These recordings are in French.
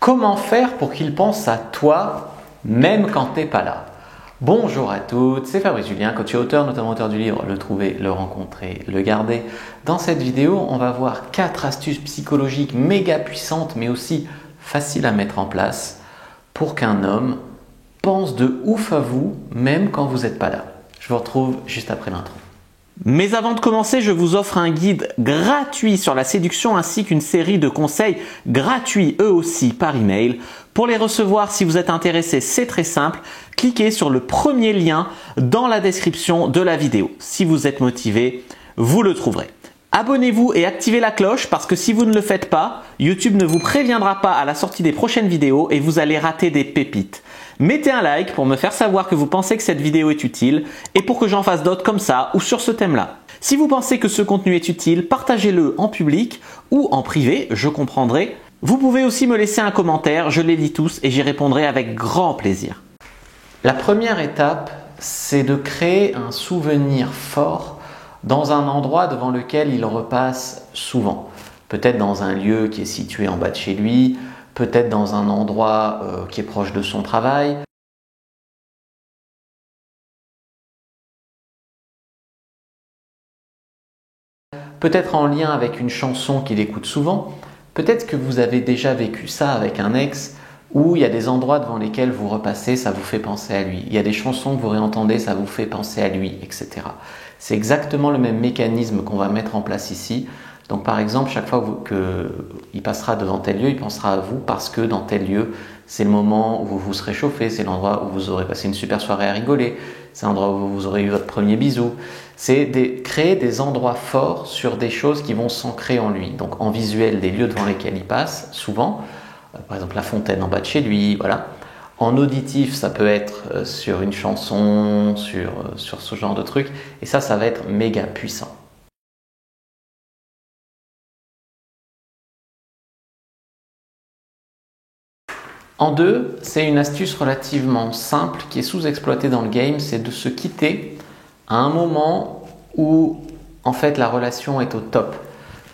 Comment faire pour qu'il pense à toi même quand tu n'es pas là? Bonjour à toutes, c'est Fabrice Julien, coach et auteur, notamment auteur du livre Le trouver, le rencontrer, le garder. Dans cette vidéo, on va voir 4 astuces psychologiques méga puissantes mais aussi faciles à mettre en place pour qu'un homme pense de ouf à vous même quand vous n'êtes pas là. Je vous retrouve juste après l'intro. Mais avant de commencer, je vous offre un guide gratuit sur la séduction ainsi qu'une série de conseils gratuits eux aussi par email. Pour les recevoir, si vous êtes intéressé, c'est très simple. Cliquez sur le premier lien dans la description de la vidéo. Si vous êtes motivé, vous le trouverez. Abonnez-vous et activez la cloche parce que si vous ne le faites pas, YouTube ne vous préviendra pas à la sortie des prochaines vidéos et vous allez rater des pépites. Mettez un like pour me faire savoir que vous pensez que cette vidéo est utile et pour que j'en fasse d'autres comme ça ou sur ce thème-là. Si vous pensez que ce contenu est utile, partagez-le en public ou en privé, je comprendrai. Vous pouvez aussi me laisser un commentaire, je les lis tous et j'y répondrai avec grand plaisir. La première étape, c'est de créer un souvenir fort dans un endroit devant lequel il repasse souvent. Peut-être dans un lieu qui est situé en bas de chez lui, peut-être dans un endroit qui est proche de son travail. Peut-être en lien avec une chanson qu'il écoute souvent. Peut-être que vous avez déjà vécu ça avec un ex où il y a des endroits devant lesquels vous repassez, ça vous fait penser à lui. Il y a des chansons que vous réentendez, ça vous fait penser à lui, etc. C'est exactement le même mécanisme qu'on va mettre en place ici. Donc par exemple, chaque fois qu'il passera devant tel lieu, il pensera à vous parce que dans tel lieu, c'est le moment où vous vous serez chauffé, c'est l'endroit où vous aurez passé une super soirée à rigoler, c'est l'endroit où vous aurez eu votre premier bisou. C'est créer des endroits forts sur des choses qui vont s'ancrer en lui. Donc en visuel, des lieux devant lesquels il passe souvent, par exemple la fontaine en bas de chez lui, voilà. En auditif, ça peut être sur une chanson, sur ce genre de truc, et ça va être méga puissant. En deux, c'est une astuce relativement simple qui est sous-exploitée dans le game, c'est de se quitter à un moment où en fait la relation est au top.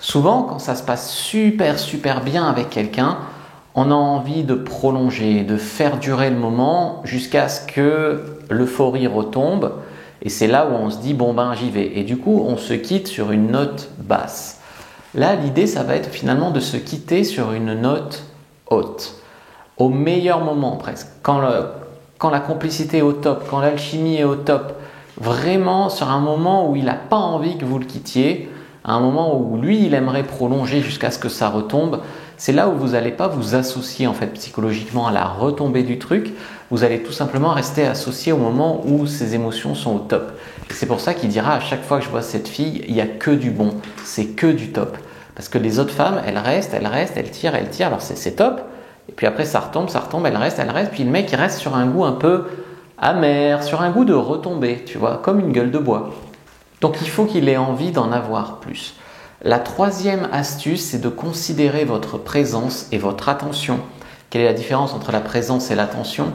Souvent, quand ça se passe super bien avec quelqu'un, on a envie de prolonger, de faire durer le moment jusqu'à ce que l'euphorie retombe et c'est là où on se dit bon ben j'y vais et du coup on se quitte sur une note basse. Là l'idée ça va être finalement de se quitter sur une note haute. Au meilleur moment presque, quand la complicité est au top, quand l'alchimie est au top, vraiment sur un moment où il n'a pas envie que vous le quittiez, à un moment où lui il aimerait prolonger jusqu'à ce que ça retombe, c'est là où vous n'allez pas vous associer en fait psychologiquement à la retombée du truc, vous allez tout simplement rester associé au moment où ses émotions sont au top. C'est pour ça qu'il dira à chaque fois que je vois cette fille, il n'y a que du bon, c'est que du top. Parce que les autres femmes, elles restent, elles tirent, alors c'est top. Et puis après ça retombe, elle reste, puis le mec il reste sur un goût un peu amer, sur un goût de retombée, tu vois, comme une gueule de bois. Donc il faut qu'il ait envie d'en avoir plus. La troisième astuce, c'est de considérer votre présence et votre attention. Quelle est la différence entre la présence et l'attention?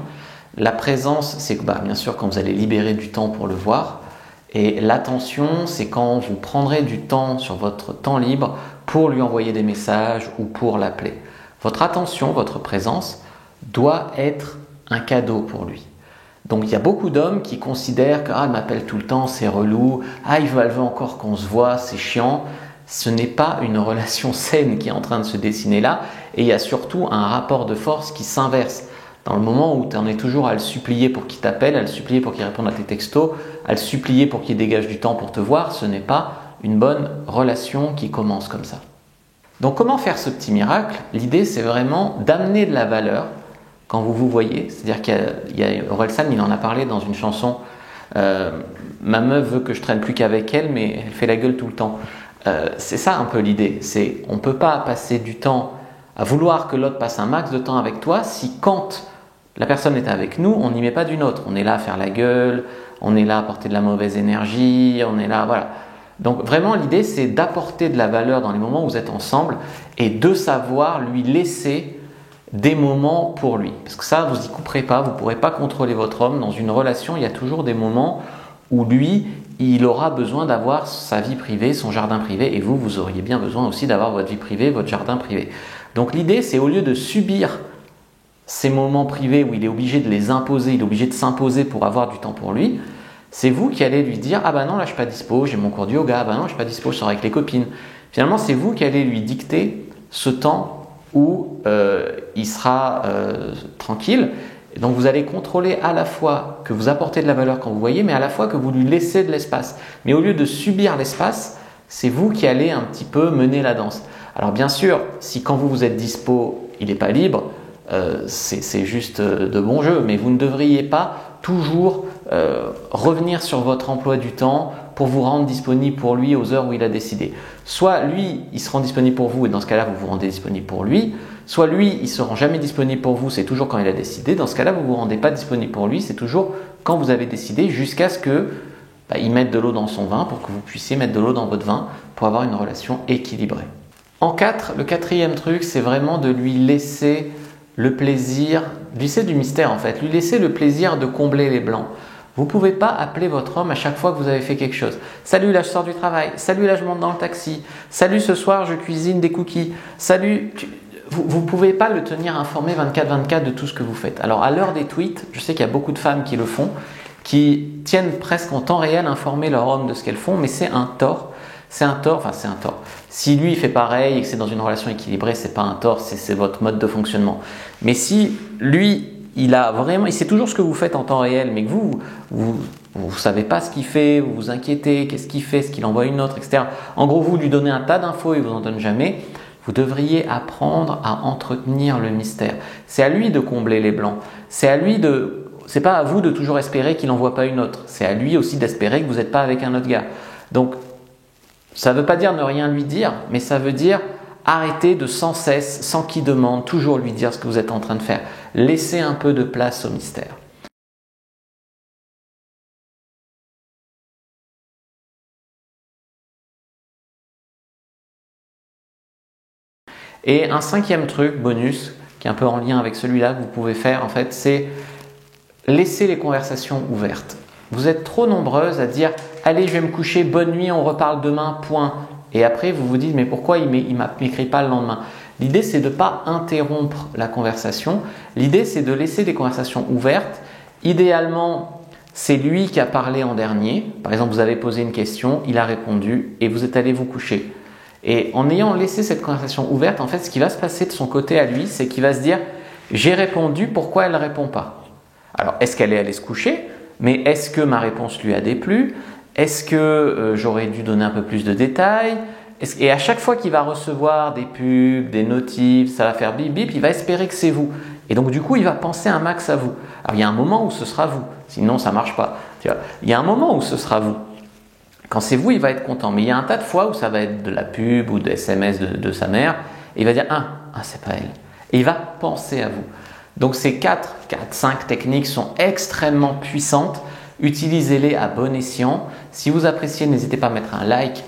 La présence, c'est bien sûr quand vous allez libérer du temps pour le voir. Et l'attention, c'est quand vous prendrez du temps sur votre temps libre pour lui envoyer des messages ou pour l'appeler. Votre attention, votre présence doit être un cadeau pour lui. Donc il y a beaucoup d'hommes qui considèrent que elle m'appelle tout le temps, c'est relou, elle veut encore qu'on se voit, c'est chiant. Ce n'est pas une relation saine qui est en train de se dessiner là et il y a surtout un rapport de force qui s'inverse. Dans le moment où tu en es toujours à le supplier pour qu'il t'appelle, à le supplier pour qu'il réponde à tes textos, à le supplier pour qu'il dégage du temps pour te voir, ce n'est pas une bonne relation qui commence comme ça. Donc comment faire ce petit miracle? L'idée c'est vraiment d'amener de la valeur quand vous vous voyez. C'est-à-dire qu'il y a Orelsan, il en a parlé dans une chanson. Ma meuf veut que je traîne plus qu'avec elle, mais elle fait la gueule tout le temps. C'est ça un peu l'idée. On ne peut pas passer du temps à vouloir que l'autre passe un max de temps avec toi si quand la personne est avec nous, on n'y met pas d'une autre. On est là à faire la gueule, on est là à apporter de la mauvaise énergie, on est là, voilà. Donc vraiment l'idée c'est d'apporter de la valeur dans les moments où vous êtes ensemble et de savoir lui laisser des moments pour lui. Parce que ça vous n'y couperez pas, vous ne pourrez pas contrôler votre homme. Dans une relation il y a toujours des moments où lui il aura besoin d'avoir sa vie privée, son jardin privé et vous auriez bien besoin aussi d'avoir votre vie privée, votre jardin privé. Donc l'idée c'est au lieu de subir ces moments privés où il est obligé de les imposer, il est obligé de s'imposer pour avoir du temps pour lui, c'est vous qui allez lui dire « Ah bah non, là je suis pas dispo, j'ai mon cours de yoga, ah bah non, je suis pas dispo, je sors avec les copines ». Finalement, c'est vous qui allez lui dicter ce temps où il sera tranquille. Et donc vous allez contrôler à la fois que vous apportez de la valeur quand vous voyez, mais à la fois que vous lui laissez de l'espace. Mais au lieu de subir l'espace, c'est vous qui allez un petit peu mener la danse. Alors bien sûr, si quand vous êtes dispo, il n'est pas libre, c'est juste de bon jeu, mais vous ne devriez pas toujours revenir sur votre emploi du temps pour vous rendre disponible pour lui aux heures où il a décidé. Soit lui, il se rend disponible pour vous et dans ce cas-là, vous vous rendez disponible pour lui. Soit lui, il ne se rend jamais disponible pour vous, c'est toujours quand il a décidé. Dans ce cas-là, vous ne vous rendez pas disponible pour lui, c'est toujours quand vous avez décidé jusqu'à ce que il mette de l'eau dans son vin pour que vous puissiez mettre de l'eau dans votre vin pour avoir une relation équilibrée. En 4, le quatrième truc, c'est vraiment de lui laisser le plaisir, lui laisser du mystère en fait, lui laisser le plaisir de combler les blancs. Vous ne pouvez pas appeler votre homme à chaque fois que vous avez fait quelque chose. Salut, là je sors du travail. Salut, là je monte dans le taxi. Salut, ce soir je cuisine des cookies. Salut. Vous ne pouvez pas le tenir informé 24/24 de tout ce que vous faites. Alors à l'heure des tweets, je sais qu'il y a beaucoup de femmes qui le font, qui tiennent presque en temps réel informer leur homme de ce qu'elles font, mais c'est un tort. C'est un tort. Si lui il fait pareil et que c'est dans une relation équilibrée, c'est pas un tort, c'est votre mode de fonctionnement. Mais si lui il sait toujours ce que vous faites en temps réel, mais que vous savez pas ce qu'il fait, vous vous inquiétez, qu'est-ce qu'il fait, est-ce qu'il envoie une autre, etc. En gros, vous lui donnez un tas d'infos et vous en donne jamais. Vous devriez apprendre à entretenir le mystère. C'est à lui de combler les blancs. C'est pas à vous de toujours espérer qu'il n'envoie pas une autre. C'est à lui aussi d'espérer que vous n'êtes pas avec un autre gars. Donc, ça ne veut pas dire ne rien lui dire, mais ça veut dire arrêter de sans cesse, sans qu'il demande, toujours lui dire ce que vous êtes en train de faire. Laissez un peu de place au mystère. Et un cinquième truc, bonus, qui est un peu en lien avec celui-là que vous pouvez faire, en fait, c'est laisser les conversations ouvertes. Vous êtes trop nombreuses à dire « Allez, je vais me coucher, bonne nuit, on reparle demain, point ». Et après, vous vous dites « Mais pourquoi il ne m'écrit pas le lendemain ?» L'idée, c'est de ne pas interrompre la conversation. L'idée, c'est de laisser des conversations ouvertes. Idéalement, c'est lui qui a parlé en dernier. Par exemple, vous avez posé une question, il a répondu et vous êtes allé vous coucher. Et en ayant laissé cette conversation ouverte, en fait, ce qui va se passer de son côté à lui, c'est qu'il va se dire « J'ai répondu, pourquoi elle ne répond pas ?» Alors, est-ce qu'elle est allée se coucher? Mais est-ce que ma réponse lui a déplu? Est-ce que j'aurais dû donner un peu plus de détails? Et à chaque fois qu'il va recevoir des pubs, des notifs, ça va faire bip bip, il va espérer que c'est vous. Et donc du coup, il va penser un max à vous. Alors il y a un moment où ce sera vous, sinon ça ne marche pas. Tu vois, il y a un moment où ce sera vous. Quand c'est vous, il va être content. Mais il y a un tas de fois où ça va être de la pub ou des SMS de sa mère. Et il va dire « Ah, c'est pas elle ». Et il va penser à vous. Donc ces 5 techniques sont extrêmement puissantes. Utilisez-les à bon escient. Si vous appréciez, n'hésitez pas à mettre un like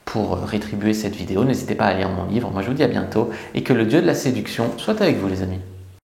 pour rétribuer cette vidéo. N'hésitez pas à lire mon livre. Moi, je vous dis à bientôt et que le Dieu de la séduction soit avec vous, les amis.